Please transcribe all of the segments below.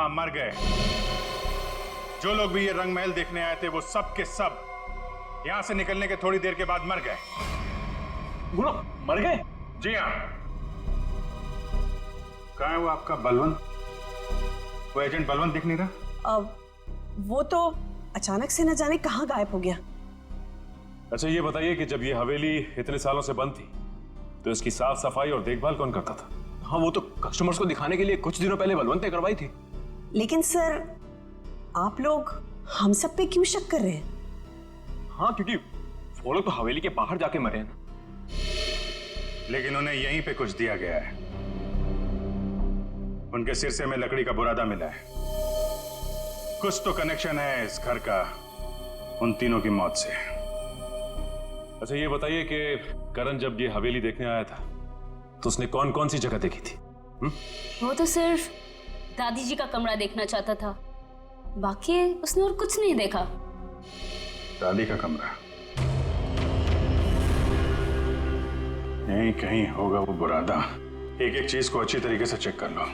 हाँ, मर गए। जो लोग भी ये रंग महल देखने आए थे वो सब के सब यहां से निकलने के थोड़ी देर के बाद मर गए। गुरु मर गए? जी हाँ। कहाँ है वो आपका बलवंत? वो एजेंट बलवंत दिख नहीं रहा। अब वो तो अचानक से न जाने कहाँ गायब हो गया। अच्छा ये बताइए कि जब ये हवेली इतने सालों से बंद थी तो इसकी साफ सफाई और देखभाल कौन करता था? हाँ वो तो कस्टमर्स को दिखाने के लिए कुछ दिनों पहले बलवंत ने करवाई थी। लेकिन सर आप लोग हम सब पे क्यों शक कर रहे हैं? हाँ क्योंकि वो लोग तो हवेली के बाहर जाके मरे हैं ना। लेकिन उन्हें यहीं पे कुछ दिया गया है। उनके सिरसे में लकड़ी का बुरादा मिला है। कुछ तो कनेक्शन है इस घर का उन तीनों की मौत से। अच्छा ये बताइए कि करण जब ये हवेली देखने आया था तो उसने कौन कौन सी जगह देखी थी? वो तो सिर्फ दादी जी का कमरा देखना चाहता था, बाकी उसने और कुछ नहीं देखा। दादी का कमरा यहीं कहीं होगा वो बुरादा। एक एक चीज को अच्छी तरीके से चेक कर लो।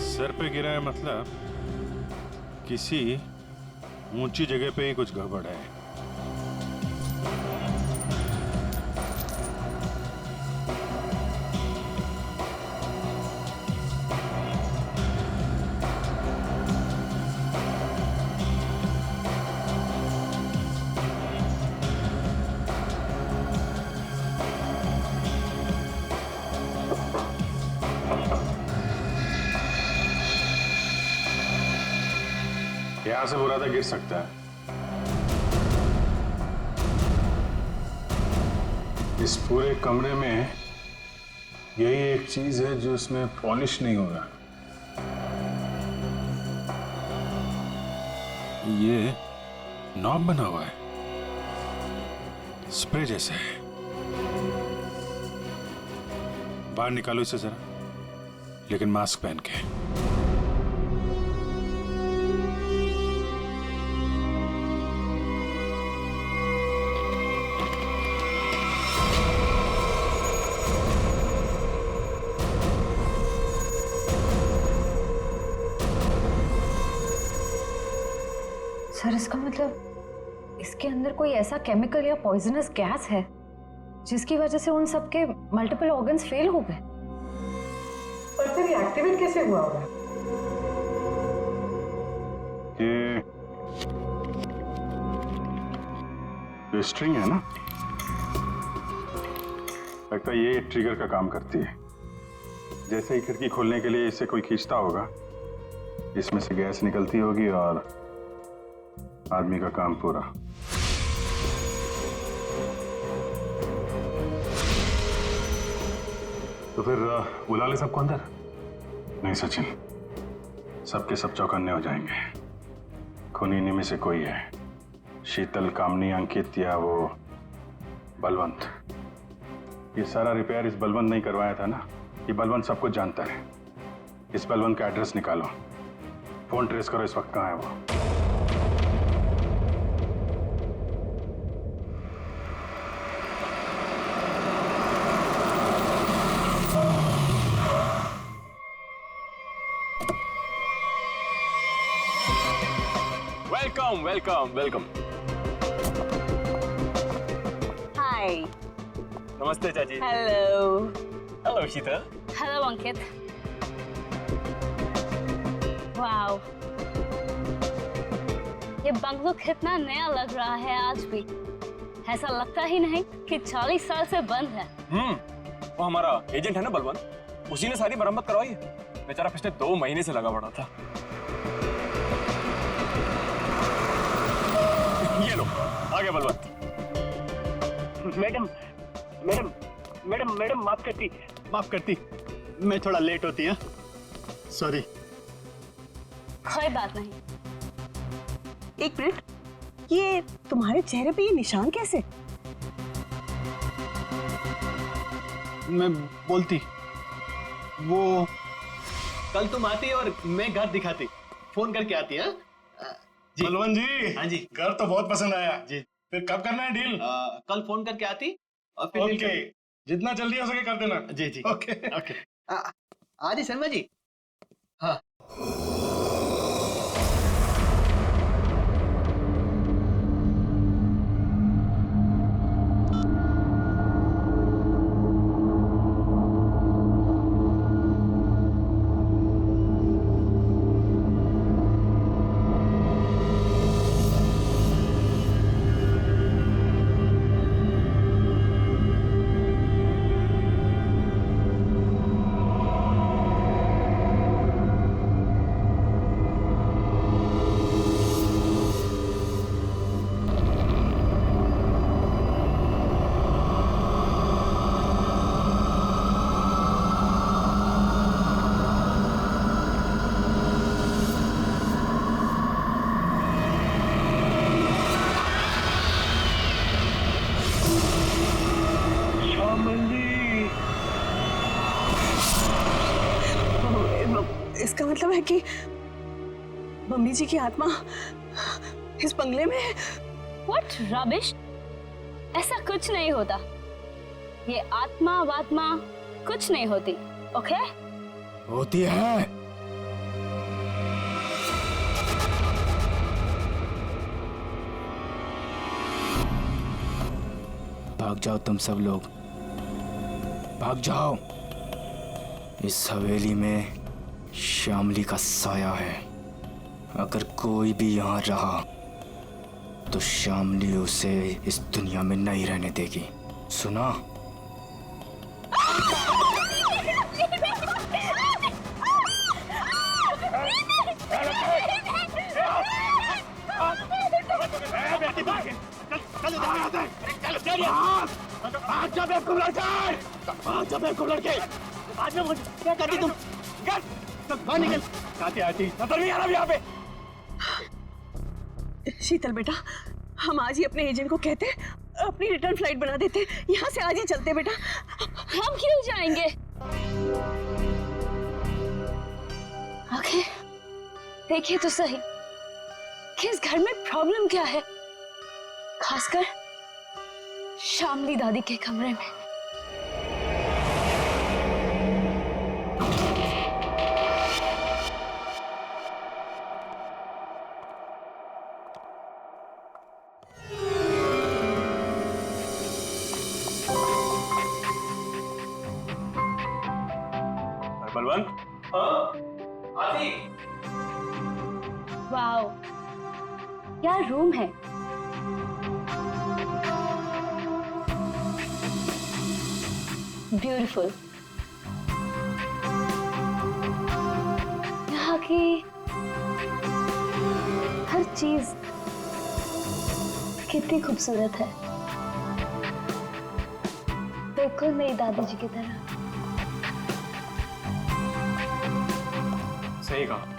सर पे गिरा है मतलब किसी ऊंची जगह पे ही कुछ गड़बड़ है। यहां से बुरादा गिर सकता है। इस पूरे कमरे में यही एक चीज है जो इसमें पॉलिश नहीं होगा। ये नॉब बना हुआ है, स्प्रे जैसा है। बाहर निकालो इसे जरा, लेकिन मास्क पहन के। सर इसका मतलब इसके अंदर कोई ऐसा केमिकल या पॉइजनस गैस है जिसकी वजह से उन सब के मल्टीपल ऑर्गन्स फेल हो गए। पर फिर ये एक्टिवेट कैसे हुआ होगा? ये स्ट्रिंग है ना, लगता है ये ट्रिगर का काम करती है। जैसे ही खिड़की खोलने के लिए इसे कोई खींचता होगा, इसमें से गैस निकलती होगी और आदमी का काम पूरा। तो फिर बुला ले सबको अंदर। नहीं सचिन, सबके सब चौकन्ने हो जाएंगे। खूनी इन्हीं में से कोई है, शीतल, कामनी, अंकित या वो बलवंत। ये सारा रिपेयर इस बलवंत नहीं करवाया था ना। ये बलवंत सब कुछ जानता है। इस बलवंत का एड्रेस निकालो, फोन ट्रेस करो, इस वक्त कहाँ है वो। Welcome welcome welcome. हाय। नमस्ते चाची। Hello. Hello Sheetal. Hello Ankit. Wow, ये बंगलो कितना नया लग रहा है आज भी। ऐसा लगता ही नहीं कि 40 साल से बंद है। वो हमारा एजेंट है ना बलवंत, उसी ने सारी मरम्मत करवाई है। बेचारा पिछले 2 महीने से लगा पड़ा था। ये लो आ गया Balwant. Madam madam madam madam माफ करती, मैं थोड़ा लेट होती है, सॉरी। कोई बात नहीं। एक मिनट, ये तुम्हारे चेहरे पे ये निशान कैसे? मैं बोलती, वो कल तुम आती और मैं घर दिखाती, फोन करके आती है। जी। बलवन जी, हाँ जी। घर तो बहुत पसंद आया जी। फिर कब करना है डील? कल फोन करके आती और फिर ओके, जितना जल्दी हो सके कर देना। जी जी ओके। ओके। आदि शर्मा जी। हाँ। इसका मतलब है कि मम्मी जी की आत्मा इस बंगले में है। व्हाट रबिश, ऐसा कुछ नहीं होता। ये आत्मा वात्मा कुछ नहीं होती, ओके? होती है। भाग जाओ तुम सब लोग, भाग जाओ। इस हवेली में श्यामली का साया है। अगर कोई भी यहाँ रहा तो श्यामली उसे इस दुनिया में नहीं रहने देगी, सुना? क्या करती तुम? बाहर निकल। आती आती यहाँ पे। शीतल बेटा, हम आज ही अपने एजेंट को कहते अपनी रिटर्न फ्लाइट बना देते, यहाँ से आज ही चलते बेटा। हम क्यों जाएंगे? आखिर देखिए तो सही कि इस घर में प्रॉब्लम क्या है, खासकर श्यामली दादी के कमरे में। बलवन, वाओ, क्या रूम है। ब्यूटीफुल। यहाँ की हर चीज कितनी खूबसूरत है, बिल्कुल मेरी दादी जी की तरह। सही कहा।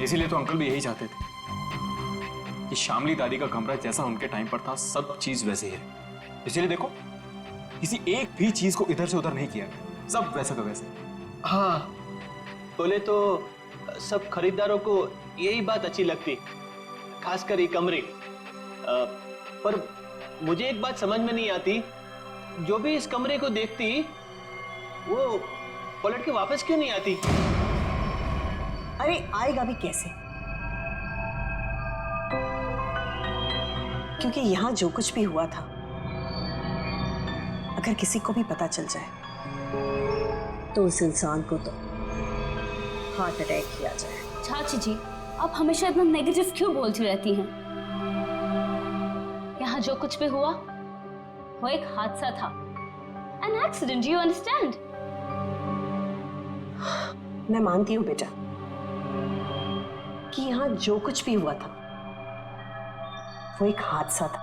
इसीलिए तो अंकल भी यही चाहते थे कि श्यामली दादी का कमरा जैसा उनके टाइम पर था, सब चीज वैसे ही है। इसीलिए देखो, किसी एक भी चीज को इधर से उधर नहीं किया गया, सब वैसा का वैसे। हाँ, बोले तो सब खरीदारों को यही बात अच्छी लगती, खासकर ये कमरे। पर मुझे एक बात समझ में नहीं आती, जो भी इस कमरे को देखती वो पलट के वापस क्यों नहीं आती? अरे आएगा भी कैसे, क्योंकि यहाँ जो कुछ भी हुआ था, अगर किसी को भी पता चल जाए तो उस इंसान को तो हार्ट अटैक किया जाए। चाची जी, आप हमेशा इतना नेगेटिव क्यों बोलती रहती हैं? यहाँ जो कुछ भी हुआ वो एक हादसा था, एन एक्सीडेंट, यू अंडरस्टैंड? मैं मानती हूँ बेटा कि यहाँ जो कुछ भी हुआ था वो एक हादसा था,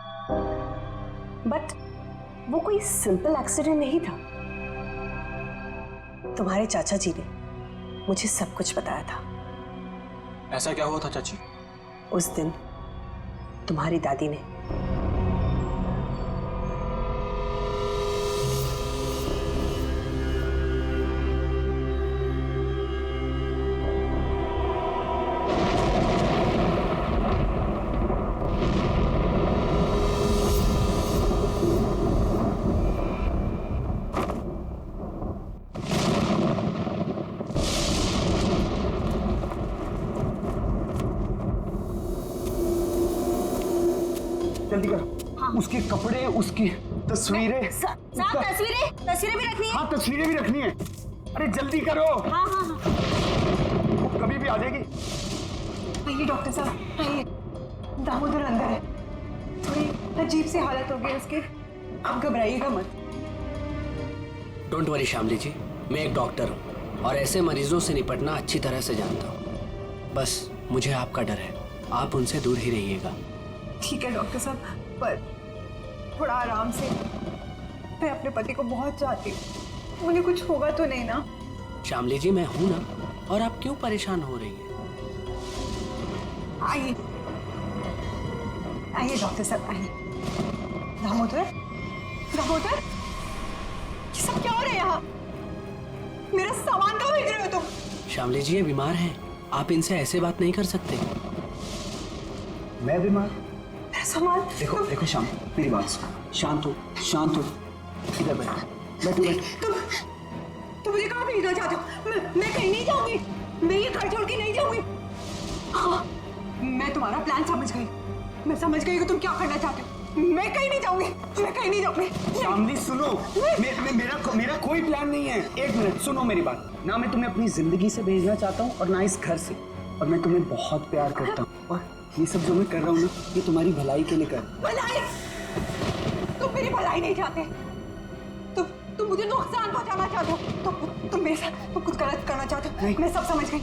बट वो कोई सिंपल एक्सीडेंट नहीं था। तुम्हारे चाचा जी ने मुझे सब कुछ बताया था। ऐसा क्या हुआ था चाची? उस दिन तुम्हारी दादी ने जल्दी करो। हाँ। उसके कपड़े, उसकी तस्वीरें। साहब तस्वीरें भी रखनी है। हाँ तस्वीरें भी रखनी है। अरे जल्दी करो। हाँ हाँ हाँ। वो कभी भी आ जाएगी। आइए डॉक्टर साहब आइए। दामोदर अंदर है, थोड़ी अजीब सी हालत हो गई उसकी, आप घबराइएगा मत। डोंट वरी शामली जी, मैं एक डॉक्टर हूँ और ऐसे मरीजों से निपटना अच्छी तरह से जानता हूँ। बस मुझे आपका डर है, आप उनसे दूर ही रहिएगा। ठीक है डॉक्टर साहब, पर थोड़ा आराम से। मैं अपने पति को बहुत चाहती हूँ, उन्हें कुछ होगा तो नहीं ना? शामली जी मैं हूं ना, और आप क्यों परेशान हो रही हैं? आइए आइए डॉक्टर साहब आइए। दामोदर, दामोदर, ये सब क्या हो रहा है यहाँ? मेरा सामान कहाँ भेज रहे हो तुम? शामली जी ये बीमार हैं, आप इनसे ऐसे बात नहीं कर सकते। मैं बीमार? मेरा सामान देखो देखो शाम, मेरी बात सुनो। शांत हो, शांत हो। इधर बैठो, बैठो। तुम मुझे कहाँ भेजना चाहते हो? मैं कहीं नहीं जाऊंगी, मैं ये घर छोड़ के नहीं जाऊंगी। हाँ, मैं तुम्हारा प्लान समझ गई, मैं समझ गई कि तुम क्या करना चाहते हो। मैं कहीं नहीं जाऊंगी, मैं कहीं नहीं जाऊंगी। शामली सुनो, मेरा कोई प्लान नहीं है। एक मिनट सुनो मेरी बात। ना मैं तुम्हें अपनी जिंदगी से भेजना चाहता हूँ और ना इस घर से, और मैं तुम्हें बहुत प्यार करता हूँ, और ये सब जो मैं कर रहा हूँ ना, ये तुम्हारी भलाई के लिए कर। भलाई? तुम मेरी भलाई नहीं चाहते, तुम मुझे नुकसान पहुंचाना चाहते हो, तुम मेरे साथ तुम कुछ गलत करना चाहते हो। मैं सब समझ गई,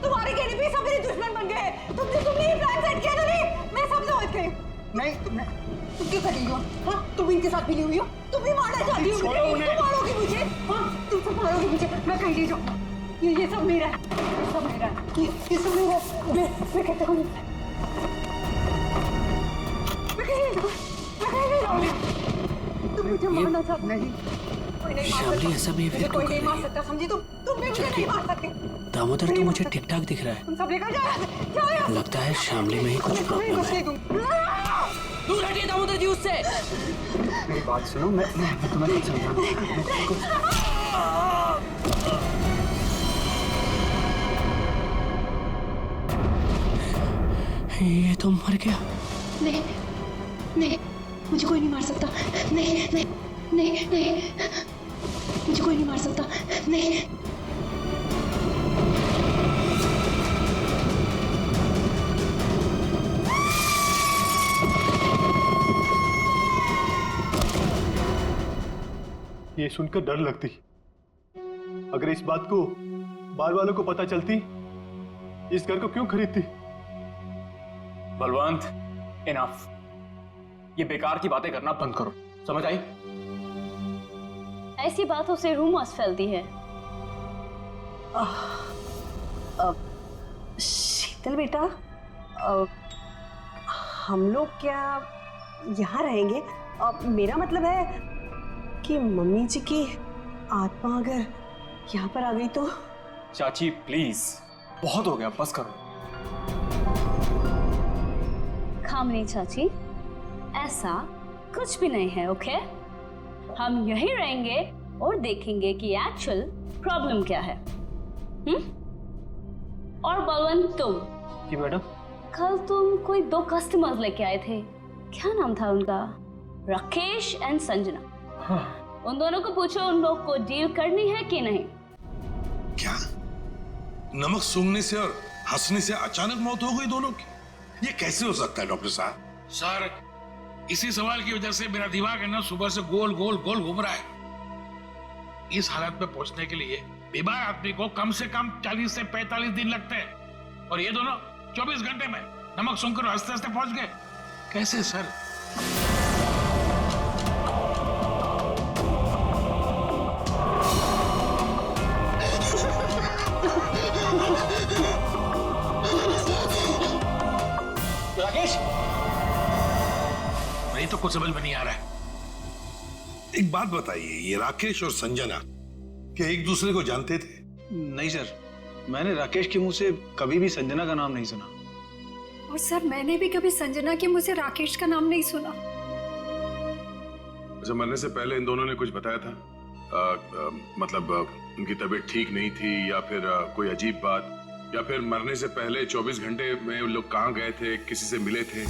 तुम्हारे कहने पे सब मेरे दुश्मन बन गए। तुमने ये प्लान सेट किया था नहीं? मैं सब समझ गई। नहीं तुम क्यों कर रही हो? हाँ, तुम इनके साथ मिली हुई हो, तुम भी मारना चाहती हो मुझे, तुम मारोगी मुझे। हाँ, तुम सब मारोगी मुझे, मैं कहीं नहीं जाऊंगी। ये सब मेरा है, ये सब मेरा है, ये सब मेरा है। मैं कहता हूँ मैं कहीं नहीं जाऊंगी। तुम मुझे मारना चाहते नहीं? कोई नहीं मार शामली ऐसा सकता, कोई नहीं मार सकता, समझी? तुम भी मुझे नहीं मार सकते। दामोदर तो मुझे ठीक ठाक दिख रहा है, तुम सब लेकर जाओ। लगता है शामली में ही कुछ प्रॉब्लम है। दूर हटिए दामोदर जी उससे। मेरी बात सुनो, मैं तुम्हें नहीं समझाऊंगा। ये तो मर गया। नहीं नहीं, मुझे कोई नहीं मार सकता। नहीं नहीं नहीं नहीं, मुझे कोई नहीं मार सकता। नहीं। ये सुनकर डर लगती, अगर इस बात को बार वालों को पता चलती, इस घर को क्यों खरीदती? बलवंत, इनफ। ये बेकार की बातें करना बंद करो, समझ आई? ऐसी बातों से रूमर्स फैलती है। शीतल बेटा, हम लोग क्या यहाँ रहेंगे? मेरा मतलब है कि मम्मी जी की आत्मा अगर यहाँ पर आ गई तो? चाची प्लीज, बहुत हो गया, बस करो। खामनी चाची, ऐसा कुछ भी नहीं है, ओके? हम यहीं रहेंगे और देखेंगे कि एक्चुअल प्रॉब्लम क्या है। और बलवंत, तुम जी मैडम? कल तुम कोई 2 कस्टमर्स लेके आए थे, क्या नाम था उनका? राकेश एंड संजना। हाँ। उन दोनों को पूछो उन लोग को डील करनी है कि नहीं। क्या नमक सूंघने से और हंसने से अचानक मौत हो गई दोनों की? ये कैसे हो सकता है डॉक्टर साहब? सर, इसी सवाल की वजह से मेरा दिमाग है ना सुबह से गोल गोल गोल घूम रहा है। इस हालत में पहुंचने के लिए बीमार आदमी को कम से कम 40 से 45 दिन लगते हैं, और ये दोनों 24 घंटे में नमक सूंघकर हंसते हंसते पहुंच गए। कैसे सर? राकेश, वही तो कुछ समझ में नहीं आ रहा है। एक बात बताइए, ये राकेश और संजना क्या एक दूसरे को जानते थे? नहीं सर, मैंने राकेश के मुंह से कभी भी संजना का नाम नहीं सुना। और सर, मैंने भी कभी संजना के मुंह से राकेश का नाम नहीं सुना। अच्छा, मरने से पहले इन दोनों ने कुछ बताया था? मतलब उनकी तबीयत ठीक नहीं थी, या फिर कोई अजीब बात, या फिर मरने से पहले 24 घंटे में लोग कहाँ गए थे, किसी से मिले थे?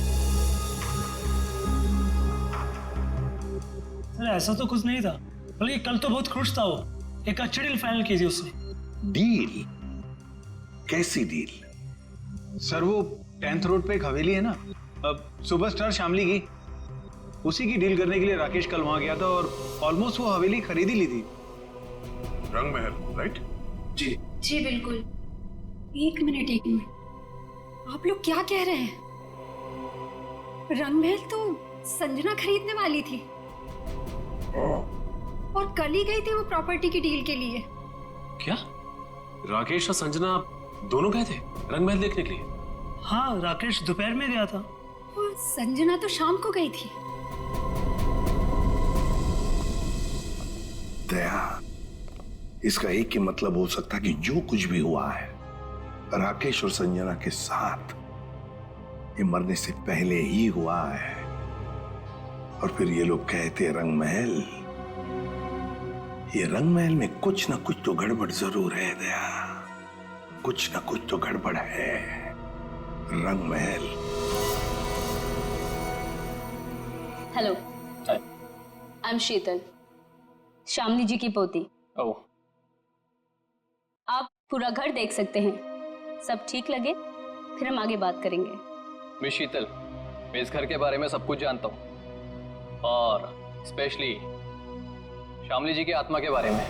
अरे ऐसा तो कुछ नहीं था, बल्कि कल तो बहुत खुश था वो। एक अच्छी डील फाइनल की थी उसने। डील? कैसी डील? सर वो 10th रोड पे एक हवेली है ना, अब सुपरस्टार शामली की, उसी की डील करने के लिए राकेश कल वहां गया था और ऑलमोस्ट वो हवेली खरीद ही ली थी। रंग महल, राइट? जी जी बिल्कुल। एक मिनट आप लोग क्या कह रहे हैं? रंगमहल तो संजना खरीदने वाली थी और कल ही गई थी वो प्रॉपर्टी की डील के लिए। क्या राकेश और संजना दोनों गए थे रंगमहल देखने के लिए? हाँ, राकेश दोपहर में गया था और संजना तो शाम को गई थी। दया, इसका एक ही मतलब हो सकता कि जो कुछ भी हुआ है राकेश और संजना के साथ, ये मरने से पहले ही हुआ है। और फिर ये लोग कहते रंगमहल, ये रंगमहल में कुछ ना कुछ तो गड़बड़ जरूर है दया, कुछ ना कुछ तो गड़बड़ है। रंगमहल। हेलो, आई एम शीतल, शामली जी की पोती। ओह, आप पूरा घर देख सकते हैं, सब ठीक लगे फिर हम आगे बात करेंगे। मिस शीतल, मैं इस घर के बारे में सब कुछ जानता हूँ, और स्पेशली शामली जी की आत्मा के बारे में।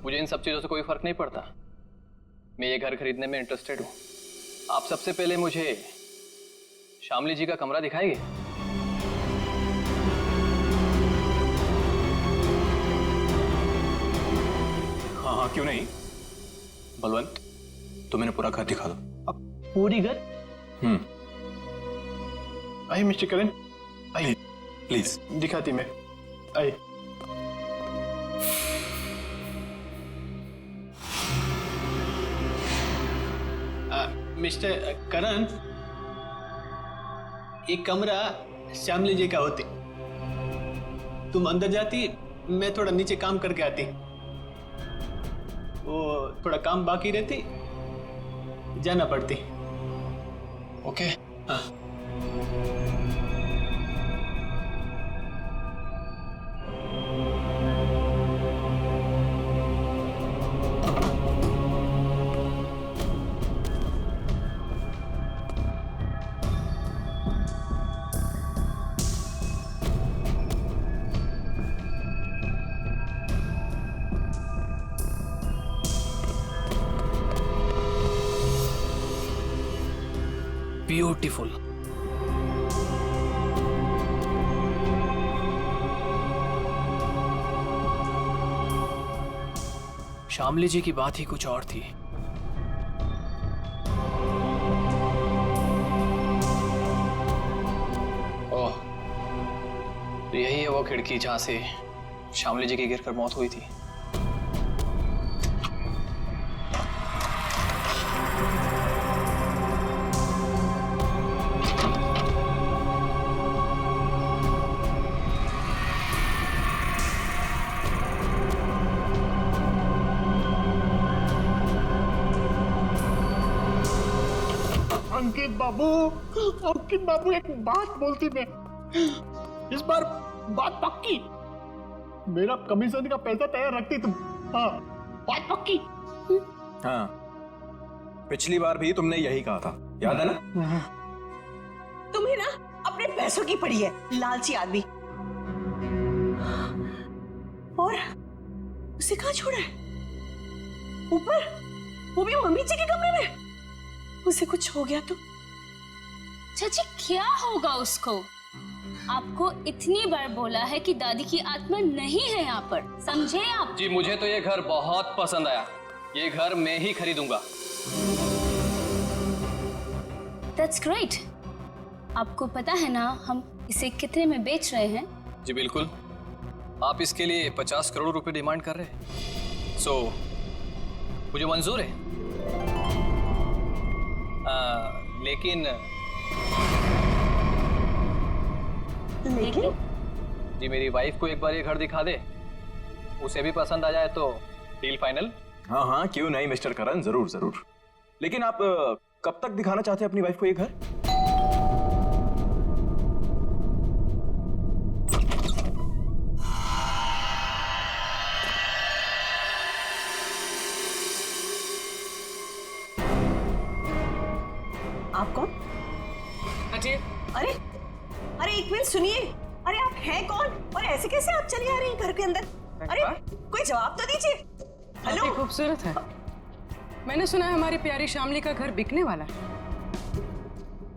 मुझे इन सब चीजों से कोई फर्क नहीं पड़ता। मैं ये घर खरीदने में इंटरेस्टेड हूँ। आप सबसे पहले मुझे शामली जी का कमरा दिखाएंगे? हाँ हाँ, क्यों नहीं। बलवंत, तुम मैंने पूरा घर दिखा दो। अब पूरी घर? आइए मिस्टर करण, आइए प्लीज। दिखाती मैं, आइए। मिस्टर करण, एक कमरा श्यामली जी का होती। तुम अंदर जाती, मैं थोड़ा नीचे काम करके आती। वो थोड़ा काम बाकी रहती, जाना पड़ती। ओके। हाँ। ब्यूटीफुल। शामली जी की बात ही कुछ और थी। ओह, तो यही है वो खिड़की जहां से शामली जी की गिरकर मौत हुई थी। अंकित बाबू एक बात बोलती मैं, इस बार बात पक्की। मेरा कमीशन का पैसा तैयार रखती तुम। हाँ, बात पक्की। हाँ, पिछली बार भी तुमने यही कहा था, याद है ना? तुम्हें ना अपने पैसों की पड़ी है, लालची आदमी। और उसे कहाँ छोड़ा है? ऊपर, वो भी मम्मी जी के कमरे में। उसे कुछ हो गया तो? चाची क्या होगा उसको? आपको इतनी बार बोला है कि दादी की आत्मा नहीं है यहाँ पर, समझे आप? जी, मुझे तो ये घर बहुत पसंद आया। ये घर मैं ही खरीदूंगा। That's great। आपको पता है ना हम इसे कितने में बेच रहे हैं? जी बिल्कुल। आप इसके लिए 50 करोड़ रुपए डिमांड कर रहे हैं। सो मुझे मंजूर है। लेकिन जी, मेरी वाइफ को एक बार ये घर दिखा दे, उसे भी पसंद आ जाए तो डील फाइनल। हाँ हाँ, क्यों नहीं मिस्टर करण, जरूर जरूर। लेकिन आप कब तक दिखाना चाहते हैं अपनी वाइफ को ये घर? आप कौन? अजय। अरे अरे एक मिनट सुनिए, अरे आप हैं कौन और ऐसे कैसे आप चली आ रही हैं घर के अंदर? अरे कोई जवाब तो दीजिए। हेलो। काफी खूबसूरत है। मैंने सुना है हमारी प्यारी शामली का घर बिकने वाला है।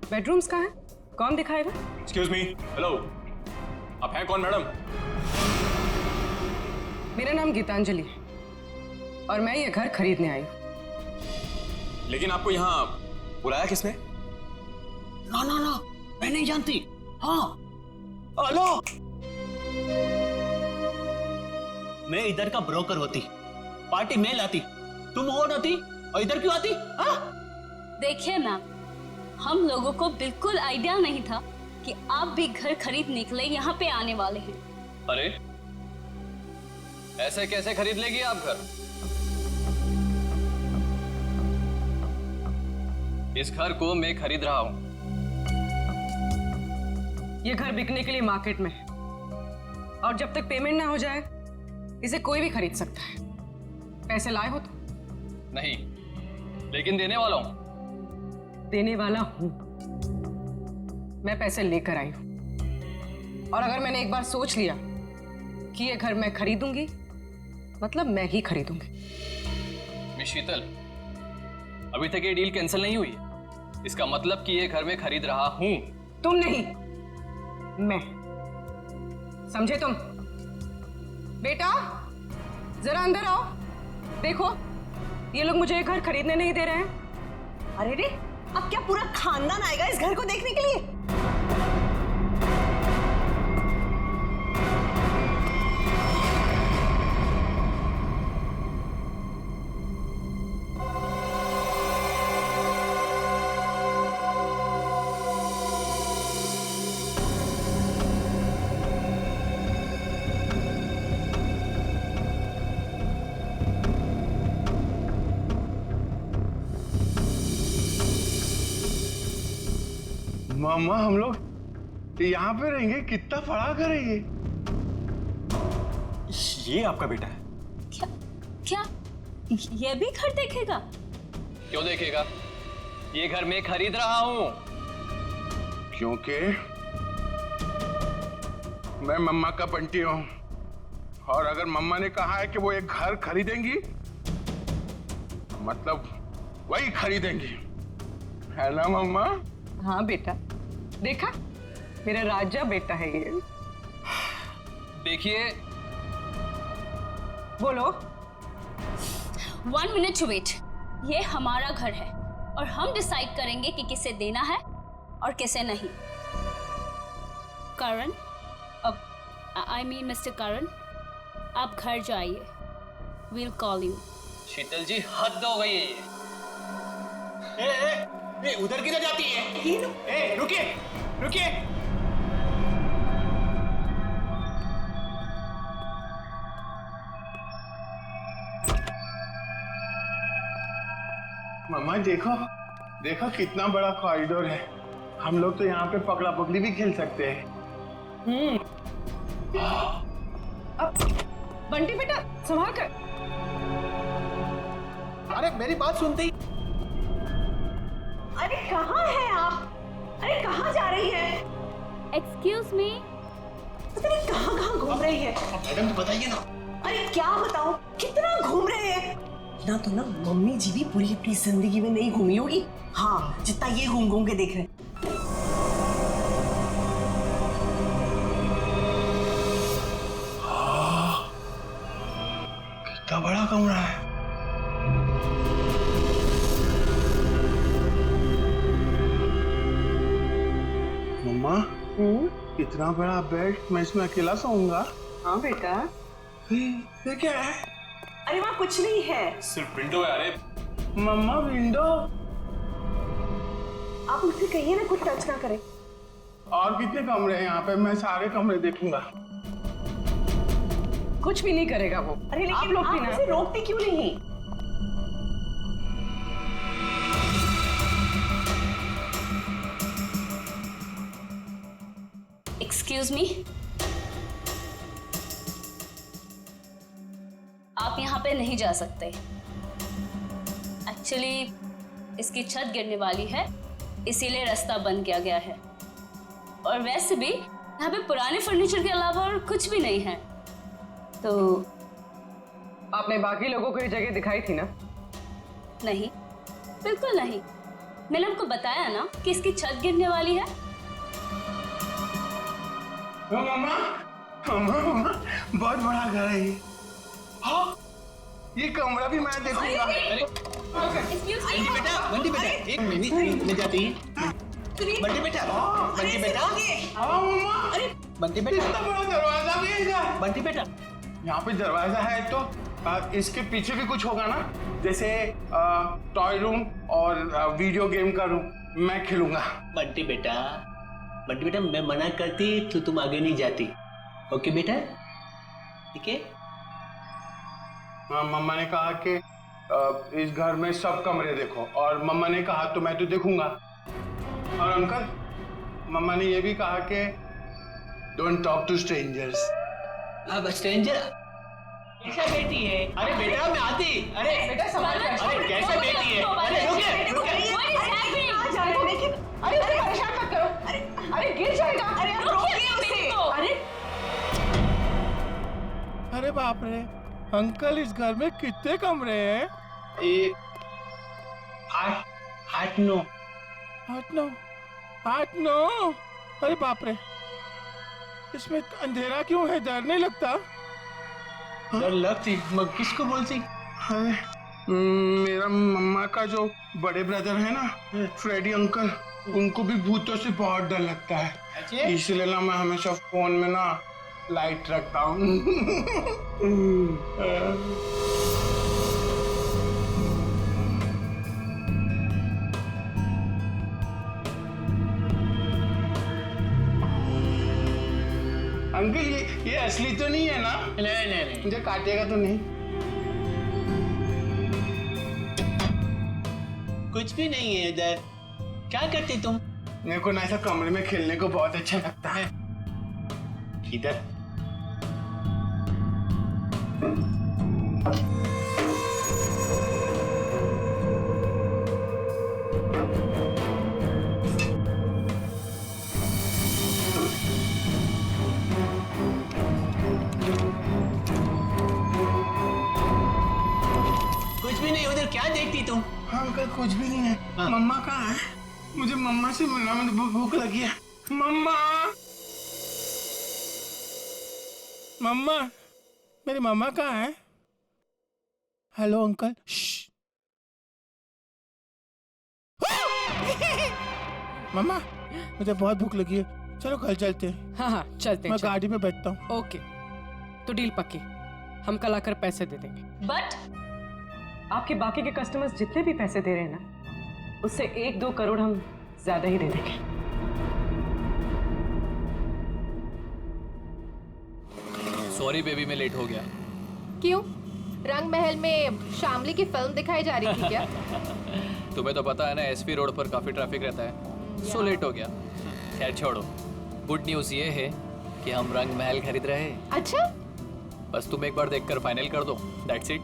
बेडरूम्स कहाँ हैं? कौन दिखाएगा? एक्सक्यूज मी, हेलो, आप हैं कौन मैडम? मेरा नाम गीतांजलि है और मैं ये घर खरीदने आई हूँ। लेकिन आपको यहाँ बुलाया किसने? ना ना ना, मैं नहीं जानती। हाँ, हेलो, मैं इधर का ब्रोकर होती, पार्टी में लाती, तुम और आती और इधर क्यों आती? हाँ? देखिए मैम, हम लोगों को बिल्कुल आइडिया नहीं था कि आप भी घर खरीदने के लिए यहाँ पे आने वाले हैं। अरे ऐसे कैसे खरीद लेगी आप घर? इस घर को मैं खरीद रहा हूं। ये घर बिकने के लिए मार्केट में है और जब तक पेमेंट ना हो जाए इसे कोई भी खरीद सकता है। पैसे लाए हो तो? नहीं, लेकिन देने वाला हूं। देने वाला हूं। मैं पैसे लेकर आई हूं और अगर मैंने एक बार सोच लिया कि ये घर मैं खरीदूंगी, मतलब मैं ही खरीदूंगी। मिस शीतल, अभी तक ये डील कैंसिल नहीं हुई। इसका मतलब कि ये घर मैं खरीद रहा हूं। तुम नहीं, मैं। समझे तुम? बेटा जरा अंदर आओ। देखो, ये लोग मुझे ये घर खरीदने नहीं दे रहे हैं। अरे रे, अब क्या पूरा खानदान आएगा इस घर को देखने के लिए? मामा, हम लोग यहाँ पे रहेंगे? कितना बड़ा घर है ये? ये आपका बेटा है? क्या ये भी घर देखेगा? क्यों देखेगा? ये घर मैं खरीद रहा हूं। क्योंकि मैं मम्मा का बंटी हूं और अगर मम्मा ने कहा है कि वो एक घर खरीदेंगी, मतलब वही खरीदेंगी, है ना मम्मा? हाँ बेटा, देखा, मेरा राजा बेटा है ये। देखिए, बोलो। 1 मिनट टू वेट। ये हमारा घर है और हम डिसाइड करेंगे कि किसे देना है और किसे नहीं। करण, अब आई मीन मिस्टर करण, आप घर जाइए। We'll call you. Sheetal ji, हद हो गई है ये। उधर किधर जाती है? रुकिए रुकिए। मम्मा देखो, देखो कितना बड़ा कॉरिडोर है। हम लोग तो यहाँ पे पकड़ा पकड़ी भी खेल सकते हैं। अब बंटी बेटा संभाल कर। अरे मेरी बात सुनते ही। अरे कहाँ हैं आप? अरे कहाँ जा रही है? Excuse me. पता नहीं कहाँ कहाँ घूम रही है। मैडम तो बताइए ना। अरे क्या बताऊं, कितना घूम रहे हैं ना। तो ना मम्मी जी भी पूरी अपनी जिंदगी में नहीं घूमी होगी, हाँ, जितना ये घूम घूम के देख रहे हैं। कितना बड़ा कमरा है। मम्मा, इतना बड़ा बेड, मैं इसमें अकेला सोऊंगा? हाँ बेटा। ये क्या है? अरे वहाँ कुछ नहीं है। सिर्फ विंडो है। अरे मम्मा, विंडो? आप उनसे कहिए ना कुछ टच ना करें। और कितने कमरे हैं यहाँ पे? मैं सारे कमरे देखूंगा। कुछ भी नहीं करेगा वो। अरे लेकिन आप लोग भी आप ना उसे रोकते क्यों नहीं? एक्सक्यूज मी, आप यहाँ पे नहीं जा सकते। एक्चुअली इसकी छत गिरने वाली है, इसीलिए रास्ता बंद किया गया है। और वैसे भी यहाँ पे पुराने फर्नीचर के अलावा और कुछ भी नहीं है। तो आपने बाकी लोगों को ये जगह दिखाई थी ना? नहीं, बिल्कुल नहीं। मैंने आपको बताया ना कि इसकी छत गिरने वाली है। मामा, बहुत बड़ा घर है ये। हाँ, ये कमरा भी मैं देखूंगा। बंटी बेटा, एक मिनट में जाती है। बंटी बेटा, बंटी बेटा, बंटी बेटा, इतना बड़ा दरवाजा भी है। बंटी बेटा, यहाँ पे दरवाजा है तो इसके पीछे भी कुछ होगा ना, जैसे टॉय रूम और वीडियो गेम का रूम। मैं खेलूंगा। बंटी बेटा, मैं मना करती तो तुम आगे नहीं जाती। ओके बेटा, ठीक है? हाँ, मम्मा ने कहा कि इस घर में सब कमरे देखो, और मम्मा ने कहा तो मैं तो देखूंगा। और अंकल, मम्मा ने ये भी कहा कि डोंट टॉक टू स्ट्रेंजर्स। अब स्ट्रेंजर कैसा बेटी है? अरे बेटा मैं आती। अरे बेटा संभाल के। अरे कैसे बेटी है? अरे रुके। अरे उसे परेशान मत करो। अरे गिर जाएगा। अरे रोकिए उसे। अरे बाप रे अंकल, इस घर में कितने कमरे हैं? आठ नौ। अरे बाप रे, इसमें अंधेरा क्यों है? डर नहीं लगता? डर लगती? किसको बोलती? मेरा मम्मा का जो बड़े ब्रदर है ना, फ्रेडी अंकल, उनको भी भूतों से बहुत डर लगता है। इसलिए ना मैं हमेशा फोन में ना लाइट रखता हूँ। अंकल, ये असली तो नहीं है ना? नहीं। मुझे काटेगा तो नहीं? कुछ भी नहीं है इधर। क्या करती तुम? मेरे को ना ऐसा कमरे में खेलने को बहुत अच्छा लगता है। इधर कुछ भी नहीं। उधर क्या देखती तुम? हाँ अंकल, कुछ भी नहीं है। हाँ। मम्मा कहाँ है? मुझे मम्मा से मिलना, मुझे भूख लगी है। मम्मा, मेरी मम्मा कहाँ है? Hello uncle. मम्मा, मुझे बहुत भूख लगी है, चलो घर चलते हैं। हाँ चलते हैं। मैं गाड़ी में बैठता हूँ। ओके, तो डील पक्की। हम कल आकर पैसे दे देंगे। बट आपके बाकी के कस्टमर्स जितने भी पैसे दे रहे हैं ना, उससे 1-2 करोड़ हम ज्यादा ही दे देंगे। सॉरी बेबी, मैं लेट हो गया। क्यों? रंग महल में शामली की फिल्म दिखाई जा रही थी क्या? तुम्हें तो पता है ना, एसपी रोड पर काफी ट्रैफिक रहता है, सो लेट हो गया। खैर छोड़ो, गुड न्यूज़ ये है कि हम रंग महल खरीद रहे हैं। अच्छा? बस तुम एक बार देखकर फाइनल कर दो, दैट्स इट।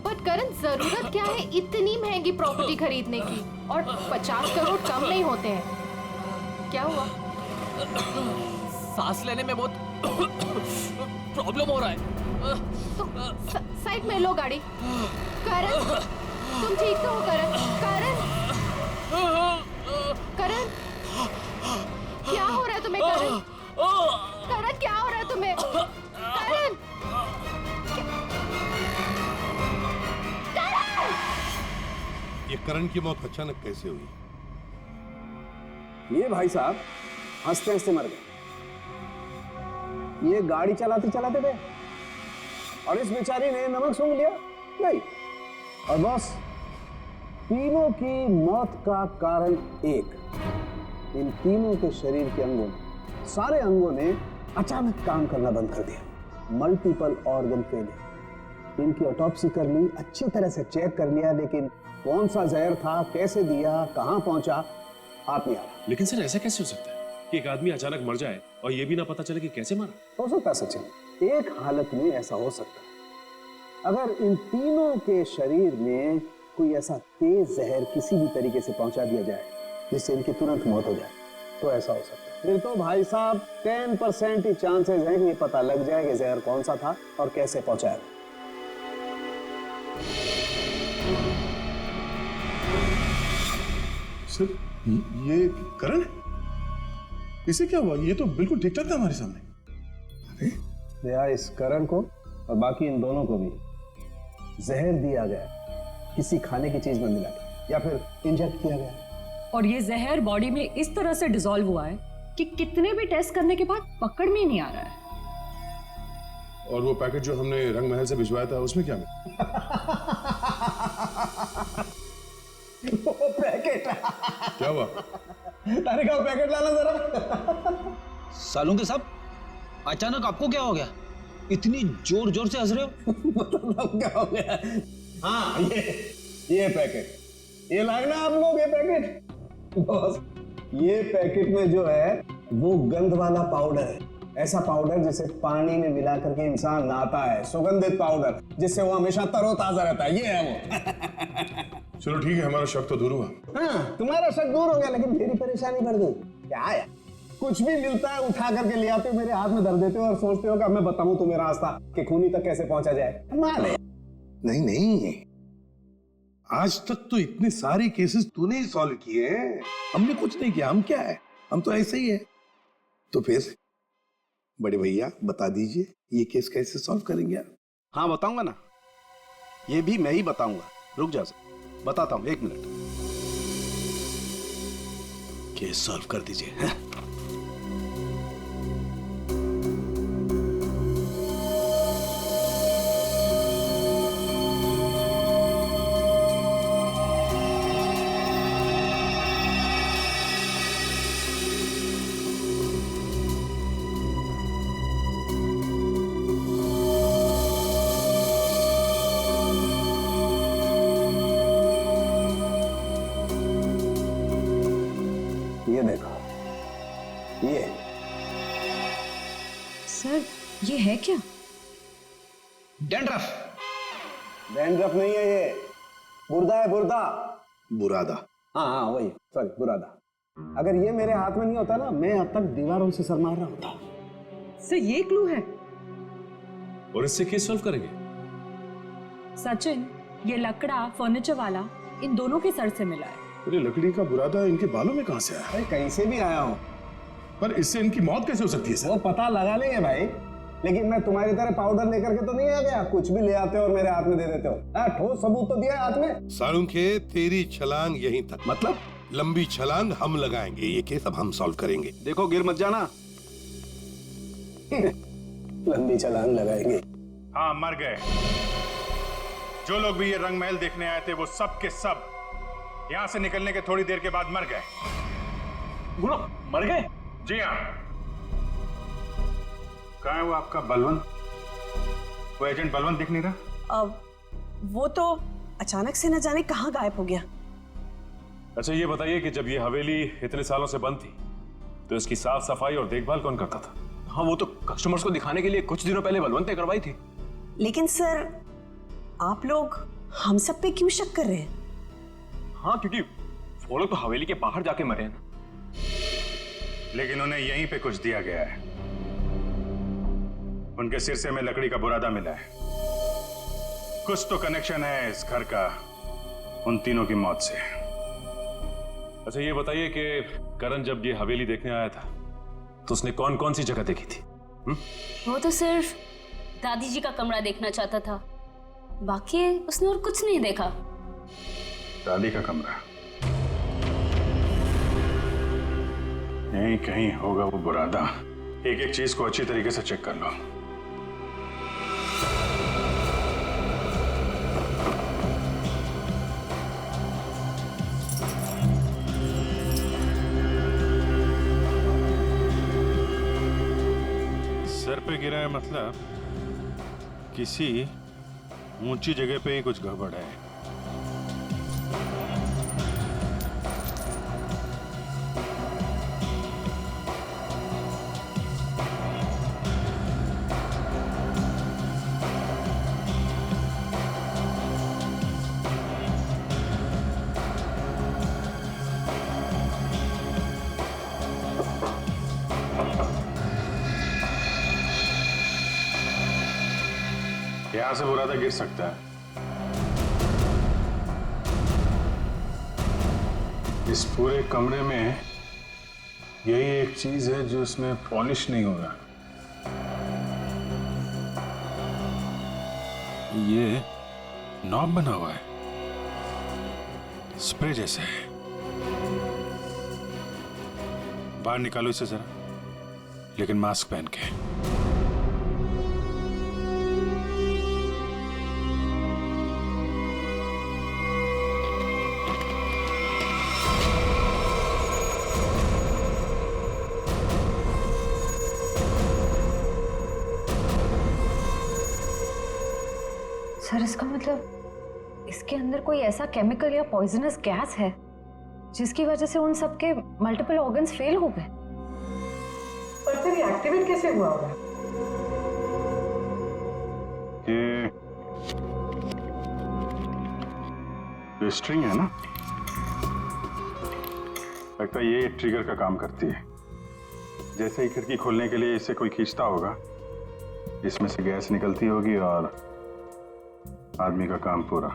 बट करण, जरूरत क्या है इतनी महंगी प्रॉपर्टी खरीदने की? और 50 करोड़ कम नहीं होते हैं। क्या हुआ? सांस लेने में बहुत प्रॉब्लम हो रहा है। तो साइड में लो गाड़ी। करण, तुम ठीक तो हो? करण, क्या हो रहा है तुम्हें? करण, क्या हो रहा है तुम्हें? करण, ये करण की मौत अचानक कैसे हुई? ये भाई साहब हंसते हंसते मर गए। ये गाड़ी चलाते चलाते थे और इस बेचारी ने नमक सूंघ लिया, नहीं। और बस तीनों की मौत का कारण एक, इन तीनों के शरीर के अंगों ने, सारे अंगों ने अचानक काम करना बंद कर दिया। Multiple organ failure. इनकी ऑटोप्सी कर ली, अच्छी तरह से चेक कर लिया, लेकिन कौन सा जहर था, कैसे दिया, कहां पहुंचा, आप नहीं आ रहा। लेकिन सर ऐसा कैसे हो सकता है? कि एक आदमी अचानक मर जाए और ये भी ना पता चले कि कैसे मरा? हो सकता है सचिन, एक हालत में ऐसा हो सकता है, अगर इन तीनों के शरीर में कोई ऐसा तेज जहर किसी भी तरीके से पहुंचा दिया जाए जिससे इनकी तुरंत मौत हो जाए, तो ऐसा हो सकता है। फिर तो भाई साहब 10% ही चांसेस हैं कि ये पता लग जाए कि जहर कौन सा था और कैसे पहुंचाया। सर ये करण है? इसे क्या हुआ? ये तो बिल्कुल ठीक ठाक था हमारे सामने। दया इस करण को और बाकी इन दोनों को भी जहर दिया गया, किसी खाने की चीज में मिला के या फिर इंजेक्ट किया गया। और ये जहर बॉडी में इस तरह से डिसॉल्व हुआ है कि कितने भी टेस्ट करने के बाद पकड़ में ही नहीं आ रहा है। और वो पैकेट जो हमने रंग महल से भिजवाया था उसमें क्या मिला? वो पैकेट क्या हुआ? तारे का पैकेट लाना जरा। सालूंके साहब, अचानक आपको क्या हो गया? इतनी जोर जोर से हंस रहे हो? मतलब क्या हो गया? हाँ ये पैकेट, ये लाए ना आप लोग ये पैकेट। बॉस ये पैकेट में जो है वो गंध वाला पाउडर है, ऐसा पाउडर जिसे पानी में मिला करके इंसान नहाता है, सुगंधित पाउडर जिससे वो हमेशा तरोताजा रहता है, ये है वो। चलो ठीक है, हमारा शक तो दूर हुआ। हाँ तुम्हारा शक दूर हो गया, लेकिन मेरी परेशानी बढ़ गई। क्या है, कुछ भी मिलता है उठा करके ले आते हो, मेरे हाथ में धर देते हो और सोचते हो कि अब मैं बताऊं तुम्हें रास्ता कि खूनी तक कैसे पहुंचा जाए। माले नहीं नहीं, आज तक तो इतने सारे केसेस तूने ही सॉल्व किए हैं, हमने कुछ नहीं किया। हम क्या है, हम तो ऐसे ही है। तो फिर बड़े भैया बता दीजिए ये केस कैसे सॉल्व करेंगे आप? हाँ बताऊंगा ना, ये भी मैं ही बताऊंगा। रुक जा, बताता हूं, 1 मिनट। केस सॉल्व कर दीजिए। है? ये देखो, ये सर ये है क्या? डैंड्रफ। डैंड्रफ नहीं है, ये बुर्दा है, बुर्दा। बुरादा। हाँ वही, सॉरी बुरादा। अगर ये मेरे हाथ में नहीं होता ना, मैं अब तक दीवारों से सर मार रहा होता। सर ये क्लू है। और इससे केस सॉल्व करेंगे? सचिन, ये लकड़ा फर्नीचर वाला इन दोनों के सर से मिला है। अरे लकड़ी का बुरादा इनके बालों में कहां से आया? भाई कहीं से भी आया हो, पर इससे इनकी मौत कैसे हो सकती है सर? वो पता लगा लेंगे भाई, लेकिन मैं तुम्हारी तरह पाउडर लेकर के तो नहीं आ गया, कुछ भी ले आते हो और मेरे हाथ में दे देते हो। ठोस सबूत तो दिया है हाथ में। सालुंखे तेरी छलांग यहीं तक, मतलब लंबी छलांग हम लगाएंगे, ये केस अब हम सॉल्व करेंगे। देखो गिर मत जाना। लंबी छलांग लगाएंगे। हाँ मर गए। जो लोग भी ये रंग महल देखने आए थे वो सब के सब यहां से निकलने के थोड़ी देर के बाद मर गए। गुरु मर गए? जी हाँ। कहाँ है वो आपका बलवंत? वो एजेंट बलवंत दिख नहीं रहा। अब वो तो अचानक से न जाने कहाँ गायब हो गया। अच्छा ये बताइए कि जब ये हवेली इतने सालों से बंद थी तो इसकी साफ सफाई और देखभाल कौन करता था? हाँ वो तो कस्टमर्स को दिखाने के लिए कुछ दिनों पहले बलवंत ने करवाई थी। लेकिन सर आप लोग हम सब पे क्यों शक कर रहे हैं? हाँ क्योंकि वो लोग तो हवेली के बाहर जाके मरे हैं ना। लेकिन उन्हें यहीं पे कुछ दिया गया है। उनके सिरसे में लकड़ी का बुरादा मिला है। कुछ तो कनेक्शन है इस घर का उन तीनों की मौत से। अच्छा ये बताइए कि करण जब ये हवेली देखने आया था तो उसने कौन कौन सी जगह देखी थी? वो तो सिर्फ दादी जी का कमरा देखना चाहता था, बाकी उसने और कुछ नहीं देखा। दादी का कमरा? यहीं कहीं होगा वो बुरादा। एक एक चीज को अच्छी तरीके से चेक कर लो। सर पे गिरा है मतलब किसी ऊंची जगह पे ही कुछ गड़बड़ है। यहां से बुरादा गिर सकता है। इस पूरे कमरे में यही एक चीज है जो इसमें पॉलिश नहीं होगा। ये नॉब बना हुआ है, स्प्रे जैसा है। बाहर निकालो इसे जरा, लेकिन मास्क पहन के। सर इसका मतलब इसके अंदर कोई ऐसा केमिकल या पॉइजनस गैस है जिसकी वजह से उन सबके मल्टीपल ऑर्गन्स फेल हो गए। पर फिर ये एक्टिवेट कैसे हुआ होगा? ये स्ट्रिंग है ना, लगता है ये ट्रिगर का काम करती है। जैसे ही खिड़की खोलने के लिए इसे कोई खींचता होगा, इसमें से गैस निकलती होगी और आदमी का काम पूरा।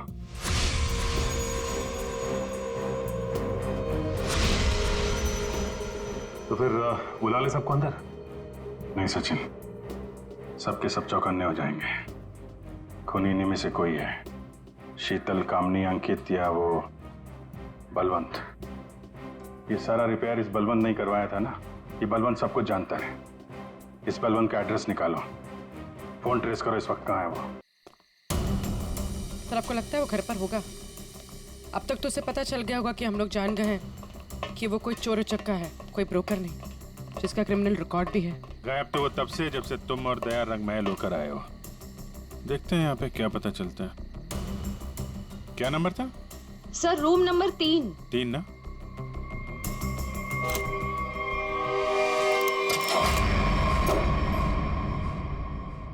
तो फिर बुला ले सबको अंदर। नहीं सचिन, सबके सब चौकन्ने हो जाएंगे। खूनी इन्हीं में से कोई है, शीतल, कामनी, अंकित या वो बलवंत। ये सारा रिपेयर इस बलवंत नहीं करवाया था ना। ये बलवंत सब कुछ जानता है। इस बलवंत का एड्रेस निकालो, फोन ट्रेस करो, इस वक्त कहाँ है वो। सर आपको लगता है वो घर पर होगा? अब तक तो उसे पता चल गया होगा कि हम लोग जान गए हैं कि वो कोई चोर उचक्का है, कोई ब्रोकर नहीं, जिसका क्रिमिनल रिकॉर्ड भी है। गायब तो वो तब से जब से तुम और दया रंग महल होकर आए हो। देखते हैं यहाँ पे क्या पता चलता है। क्या नंबर था? Sir room number 3। 3 ना?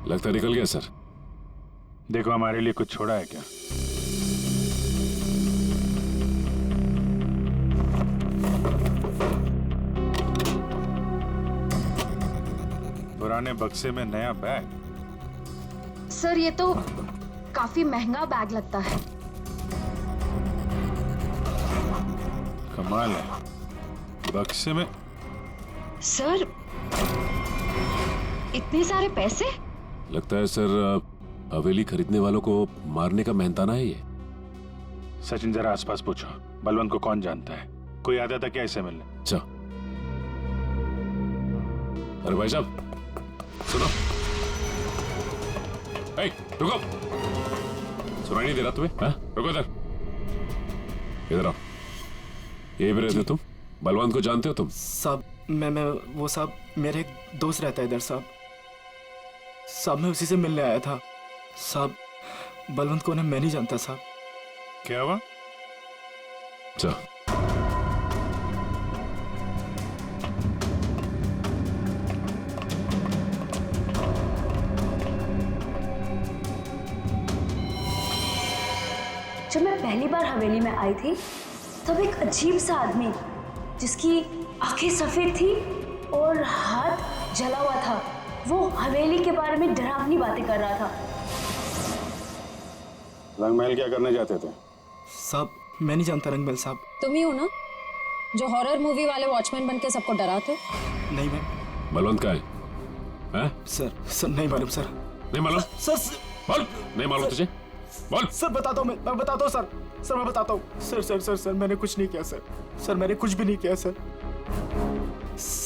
लगता निकल गया सर। देखो हमारे लिए कुछ छोड़ा है क्या? पुराने बक्से में नया बैग? सर ये तो काफी महंगा बैग लगता है। कमाल है, बक्से में। सर इतने सारे पैसे? लगता है सर हवेली खरीदने वालों को मारने का मेहनताना है ये। सचिन जरा आसपास पूछो, बलवंत को कौन जानता है? कोई आता था क्या इसे मिलने? अच्छा, अरे भाई साहब सुनो। रुको, सुनाई नहीं दे रहा तुम्हें? हाँ? रुको इधर, इधर आओ। यही पे रहते हो तुम? बलवंत को जानते हो तुम? साहब मैं वो साहब मेरे एक दोस्त रहता है इधर साहब मैं उसी से मिलने आया था साहब। बलवंत को मैं नहीं जानता साहब। क्या हुआ? अच्छा, जब मैं पहली बार हवेली में आई थी तब एक अजीब सा आदमी जिसकी आंखें सफेद थी और हाथ जला हुआ था, वो हवेली के बारे में डरावनी बातें कर रहा था। रंगमहल क्या करने जाते थे? साहब मैं नहीं जानता रंगमहल साहब। तुम ही हो ना जो हॉरर मूवी वाले वॉचमैन बन के सबको डराते? नहीं मैम। बलवंत का है? सर नहीं मालूम सर। नहीं मालूम? सर बोल, नहीं मालूम तुझे? बोल। सर बताता हूँ मैं बताता हूँ सर मैं बताता हूँ। सर मैंने कुछ नहीं किया सर मैंने कुछ भी नहीं किया सर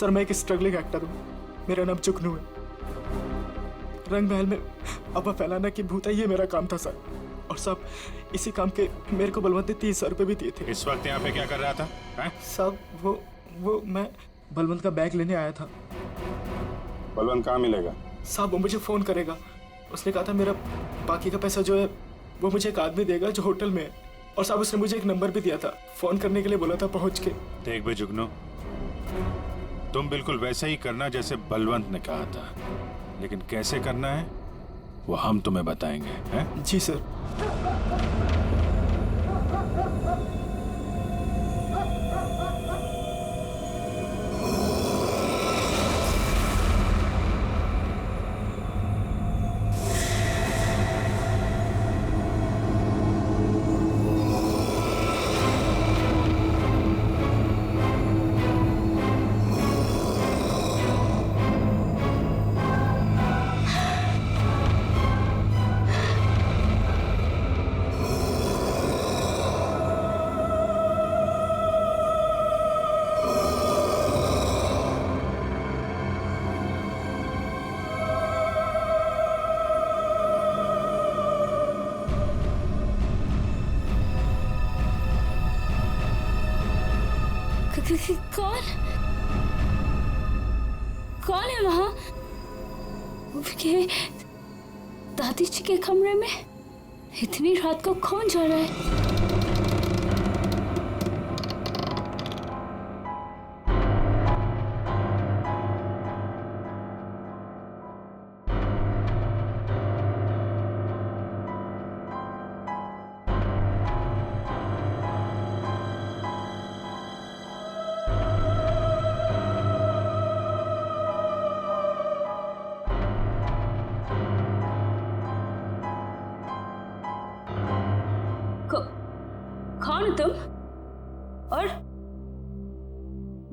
मैं एक स्ट्रगलिंग एक्टर हूँ, मेरा नाम जुगनू है। रंगमहल में अफवाह फैलाना कि भूत है, ये मेरा काम था सर। और साहब इसी काम के मेरे को बलवंत ने 30,000 रुपए भी दिए थे। इस वक्त यहाँ पे क्या कर रहा था? साहब वो मैं बलवंत का बैग लेने आया था। बलवंत कहाँ मिलेगा? साहब वो मुझे फोन करेगा, उसने कहा था मेरा बाकी का पैसा जो है वो मुझे एक आदमी देगा जो होटल में है। और साहब उसने मुझे एक नंबर भी दिया था, फोन करने के लिए बोला था पहुंच के। देख बे जुगनू, तुम बिल्कुल वैसे ही करना जैसे बलवंत ने कहा था, लेकिन कैसे करना है वो हम तुम्हें बताएंगे। हैं? जी सर। कौन है वहां? दादी जी के कमरे में इतनी रात को कौन जा रहा है? कौन हो तुम? और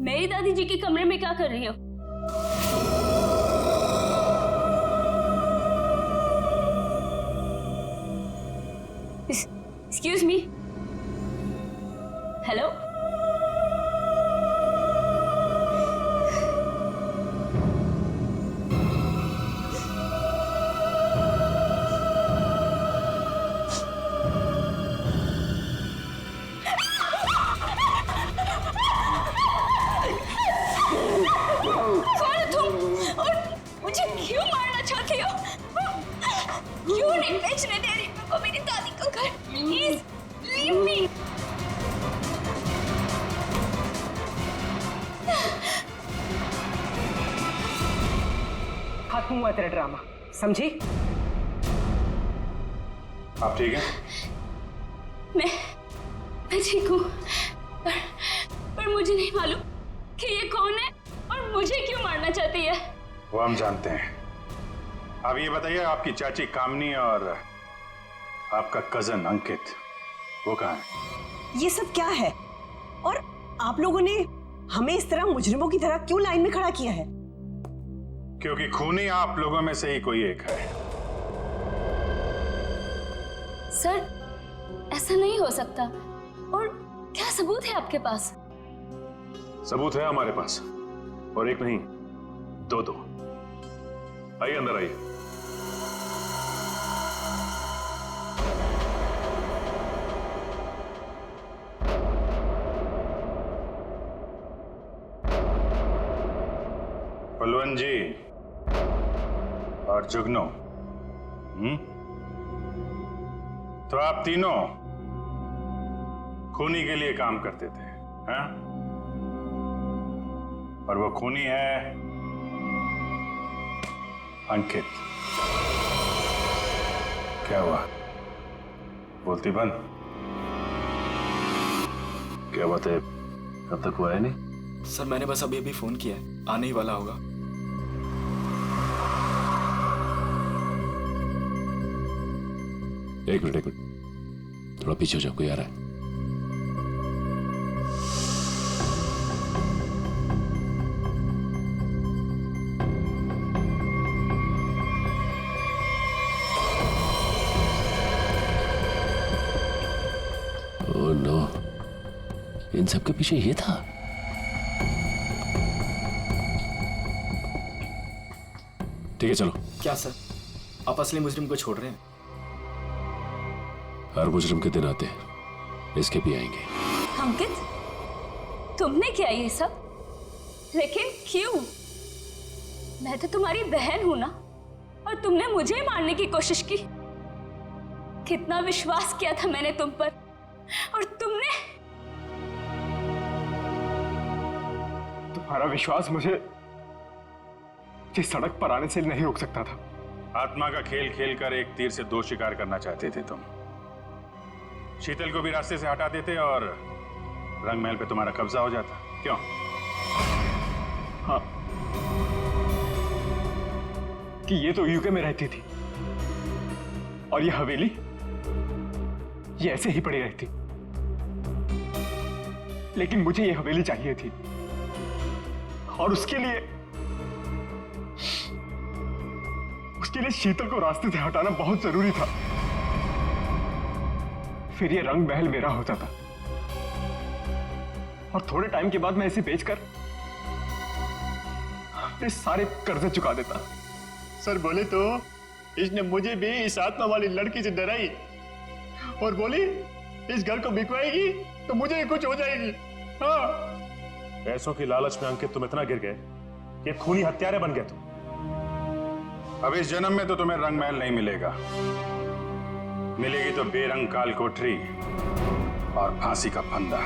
मेरी दादी जी के कमरे में क्या कर रही हो? Excuse me, hello? क्यों नहीं बेचने दे रही मेरे को मेरी दादी को घर? Please leave me. खत्म हुआ तेरा ड्रामा, समझी? आप ठीक हैं? मैं ठीक हूँ, पर मुझे नहीं मालूम कि ये कौन है और मुझे क्यों मारना चाहती है। वो हम जानते हैं। अब ये बताइए, आपकी चाची कामनी और आपका कजन अंकित वो कहाँ है? ये सब क्या है? और आप लोगों ने हमें इस तरह मुजरिमों की तरह क्यों लाइन में खड़ा किया है? क्योंकि खूनी आप लोगों में से ही कोई एक है। सर, ऐसा नहीं हो सकता। और क्या सबूत है आपके पास? सबूत है हमारे पास, और एक नहीं दो। आइए अंदर आइए। बलवंत जी और जुगनू, तो आप तीनों खूनी के लिए काम करते थे, हैं? और वो खूनी है अंकित। क्या हुआ? बोलती बंद। क्या बात है, कब तक हुआ है? नहीं सर, मैंने बस अभी फोन किया है, आने ही वाला होगा। एक मिनट, थोड़ा पीछे हो जाओ, कोई आ रहा है। ओह नो, इन सब के पीछे ये था। ठीक है, चलो। क्या सर, आप असली मुजरिम को छोड़ रहे हैं? हर मुजरिम के दिन आते हैं, इसके भी आएंगे। अंकित, तुमने किया ये सब? लेकिन क्यों? मैं तो तुम्हारी बहन हूं ना, और तुमने मुझे मारने की कोशिश की। कितना विश्वास किया था मैंने तुम पर, और तुमने। तुम्हारा विश्वास मुझे इस सड़क पर आने से नहीं रोक सकता था। आत्मा का खेल खेलकर एक तीर से दो शिकार करना चाहते थे तुम। शीतल को भी रास्ते से हटा देते और रंग महल पे तुम्हारा कब्जा हो जाता। क्यों? हाँ, कि ये तो यूके में रहती थी और ये हवेली ये ऐसे ही पड़ी रहती, लेकिन मुझे ये हवेली चाहिए थी, और उसके लिए शीतल को रास्ते से हटाना बहुत जरूरी था। फिर ये रंग महल मेरा होता था, और थोड़े टाइम के बाद मैं इसे बेचकर अपने सारे कर्जे चुका देता। सर बोले तो इसने मुझे भी इस आत्मा वाली लड़की से डराई और बोली इस घर को बिकवाएगी तो मुझे कुछ हो जाएगी। हाँ, पैसों की लालच में अंकित तुम इतना गिर गए कि खूनी हत्यारे बन गए तुम। अब इस जन्म में तो तुम्हें रंग महल नहीं मिलेगा, मिलेगी तो बेरंग काल कोठरी और फांसी का फंदा।